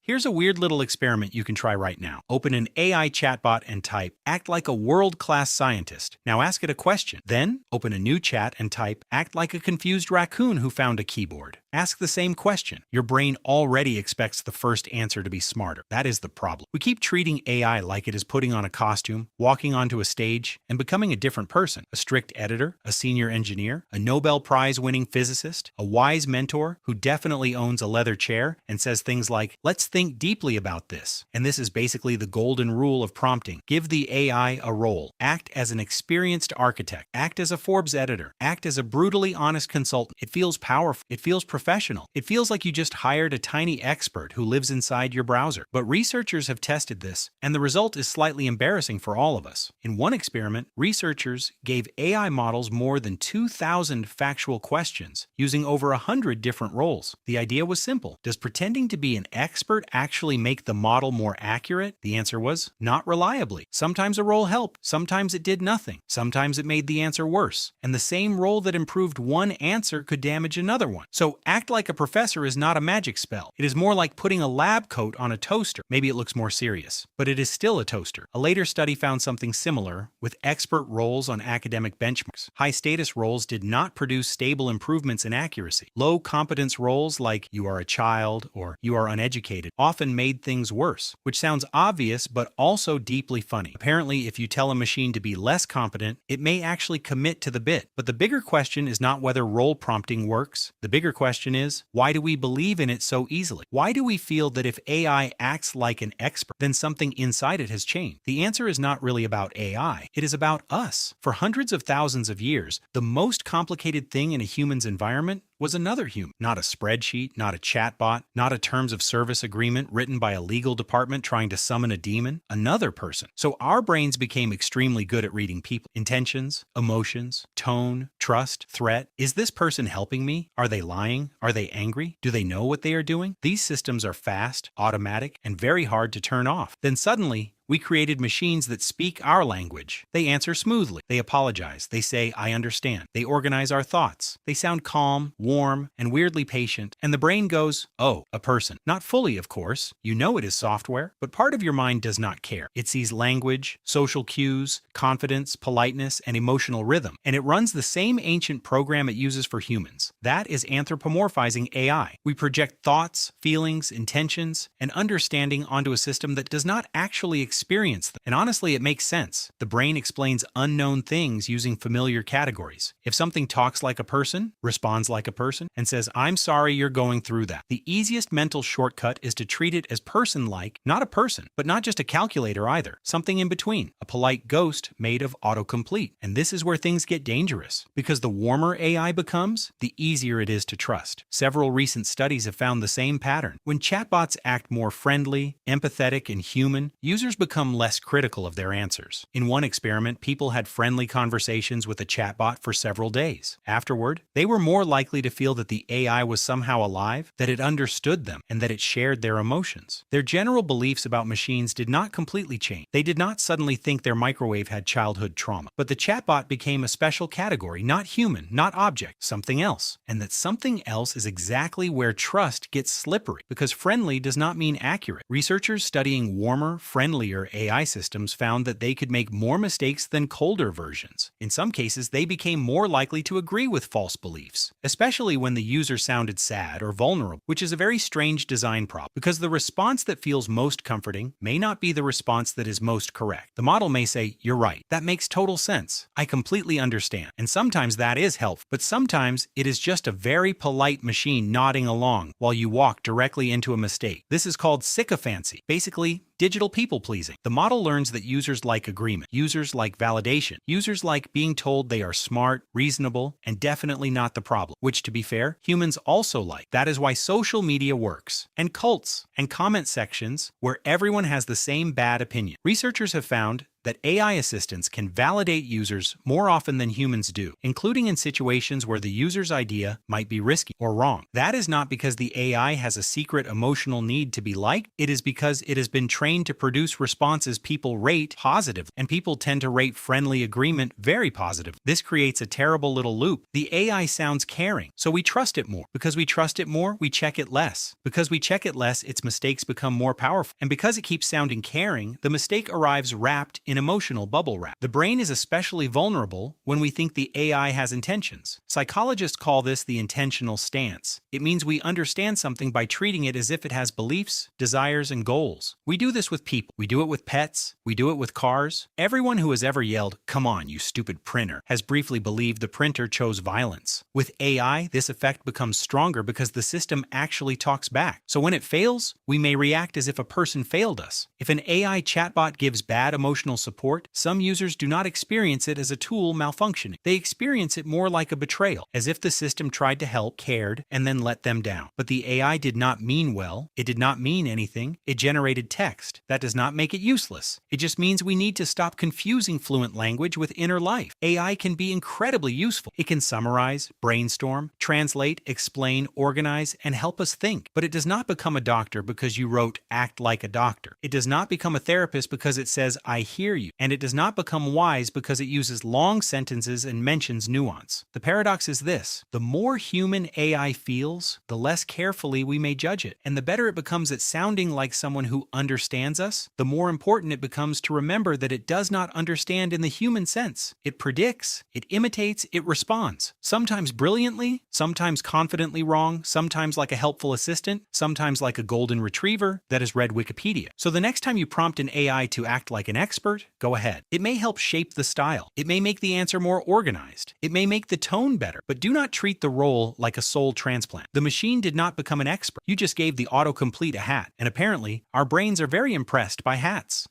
Here's a weird little experiment you can try right now. Open an AI chatbot and type, "Act like a world-class scientist." Now ask it a question. Then, open a new chat and type, "Act like a confused raccoon who found a keyboard." Ask the same question. Your brain already expects the first answer to be smarter. That is the problem. We keep treating AI like it is putting on a costume, walking onto a stage, and becoming a different person. A strict editor, a senior engineer, a Nobel Prize winning physicist, a wise mentor who definitely owns a leather chair and says things like, "Let's think deeply about this." And this is basically the golden rule of prompting. Give the AI a role. Act as an experienced architect. Act as a Forbes editor. Act as a brutally honest consultant. It feels powerful. It feels professional. It feels like you just hired a tiny expert who lives inside your browser. But researchers have tested this, and the result is slightly embarrassing for all of us. In one experiment, researchers gave AI models more than 2,000 factual questions using over 100 different roles. The idea was simple. Does pretending to be an expert actually make the model more accurate? The answer was, not reliably. Sometimes a role helped, sometimes it did nothing, sometimes it made the answer worse. And the same role that improved one answer could damage another one. So act like a professor is not a magic spell. It is more like putting a lab coat on a toaster. Maybe it looks more serious, but it is still a toaster. A later study found something similar with expert roles on academic benchmarks. High-status roles did not produce stable improvements in accuracy. Low-competence roles like "you are a child" or "you are uneducated" often made things worse, which sounds obvious but also deeply funny. Apparently, if you tell a machine to be less competent, it may actually commit to the bit. But the bigger question is not whether role prompting works. The bigger question is, why do we believe in it so easily? Why do we feel that if AI acts like an expert, then something inside it has changed? The answer is not really about AI. It is about us. For hundreds of thousands of years, the most complicated thing in a human's environment was another human. Not a spreadsheet, not a chatbot, not a terms of service agreement written by a legal department trying to summon a demon. Another person. So our brains became extremely good at reading people. Intentions, emotions, tone, trust, threat. Is this person helping me? Are they lying? Are they angry? Do they know what they are doing? These systems are fast, automatic, and very hard to turn off. Then suddenly, we created machines that speak our language. They answer smoothly. They apologize. They say, "I understand." They organize our thoughts. They sound calm, warm, and weirdly patient. And the brain goes, "Oh, a person." Not fully, of course. You know it is software. But part of your mind does not care. It sees language, social cues, confidence, politeness, and emotional rhythm. And it runs the same ancient program it uses for humans. That is anthropomorphizing AI. We project thoughts, feelings, intentions, and understanding onto a system that does not actually experience them. And honestly, it makes sense. The brain explains unknown things using familiar categories. If something talks like a person, responds like a person, and says, "I'm sorry you're going through that," the easiest mental shortcut is to treat it as person-like, not a person, but not just a calculator either. Something in between, a polite ghost made of autocomplete. And this is where things get dangerous, because the warmer AI becomes, the easier it is to trust. Several recent studies have found the same pattern. When chatbots act more friendly, empathetic, and human, users become less critical of their answers. In one experiment, people had friendly conversations with a chatbot for several days. Afterward, they were more likely to feel that the AI was somehow alive, that it understood them, and that it shared their emotions. Their general beliefs about machines did not completely change. They did not suddenly think their microwave had childhood trauma. But the chatbot became a special category, not human, not object, something else. And that something else is exactly where trust gets slippery, because friendly does not mean accurate. Researchers studying warmer, friendlier AI systems found that they could make more mistakes than colder versions. In some cases, they became more likely to agree with false beliefs, especially when the user sounded sad or vulnerable, which is a very strange design problem, because the response that feels most comforting may not be the response that is most correct. The model may say, "You're right. That makes total sense. I completely understand." And sometimes that is helpful, but sometimes it is just a very polite machine nodding along while you walk directly into a mistake. This is called sycophancy. Basically, digital people-pleasing. The model learns that users like agreement, users like validation, users like being told they are smart, reasonable, and definitely not the problem, which, to be fair, humans also like. That is why social media works, and cults, and comment sections where everyone has the same bad opinion. Researchers have found that AI assistants can validate users more often than humans do, including in situations where the user's idea might be risky or wrong. That is not because the AI has a secret emotional need to be liked, it is because it has been trained to produce responses people rate positive, and people tend to rate friendly agreement very positive. This creates a terrible little loop. The AI sounds caring, so we trust it more. Because we trust it more, we check it less. Because we check it less, its mistakes become more powerful. And because it keeps sounding caring, the mistake arrives wrapped in emotional bubble wrap. The brain is especially vulnerable when we think the AI has intentions. Psychologists call this the intentional stance. It means we understand something by treating it as if it has beliefs, desires, and goals. We do this with people. We do it with pets. We do it with cars. Everyone who has ever yelled, "Come on, you stupid printer," has briefly believed the printer chose violence. With AI, this effect becomes stronger because the system actually talks back. So when it fails, we may react as if a person failed us. If an AI chatbot gives bad emotional support, some users do not experience it as a tool malfunctioning. They experience it more like a betrayal, as if the system tried to help, cared, and then let them down. But the AI did not mean well. It did not mean anything. It generated text. That does not make it useless. It just means we need to stop confusing fluent language with inner life. AI can be incredibly useful. It can summarize, brainstorm, translate, explain, organize, and help us think. But it does not become a doctor because you wrote "act like a doctor." It does not become a therapist because it says "I hear you." And it does not become wise because it uses long sentences and mentions nuance. The paradox is this: the more human AI feels, the less carefully we may judge it. And the better it becomes at sounding like someone who understands us, the more important it becomes to remember that it does not understand in the human sense. It predicts, it imitates, it responds. Sometimes brilliantly, sometimes confidently wrong, sometimes like a helpful assistant, sometimes like a golden retriever that has read Wikipedia. So the next time you prompt an AI to act like an expert, go ahead. It may help shape the style. It may make the answer more organized. It may make the tone better, but do not treat the role like a soul transplant. The machine did not become an expert. You just gave the autocomplete a hat, and apparently, our brains are very impressed by hats.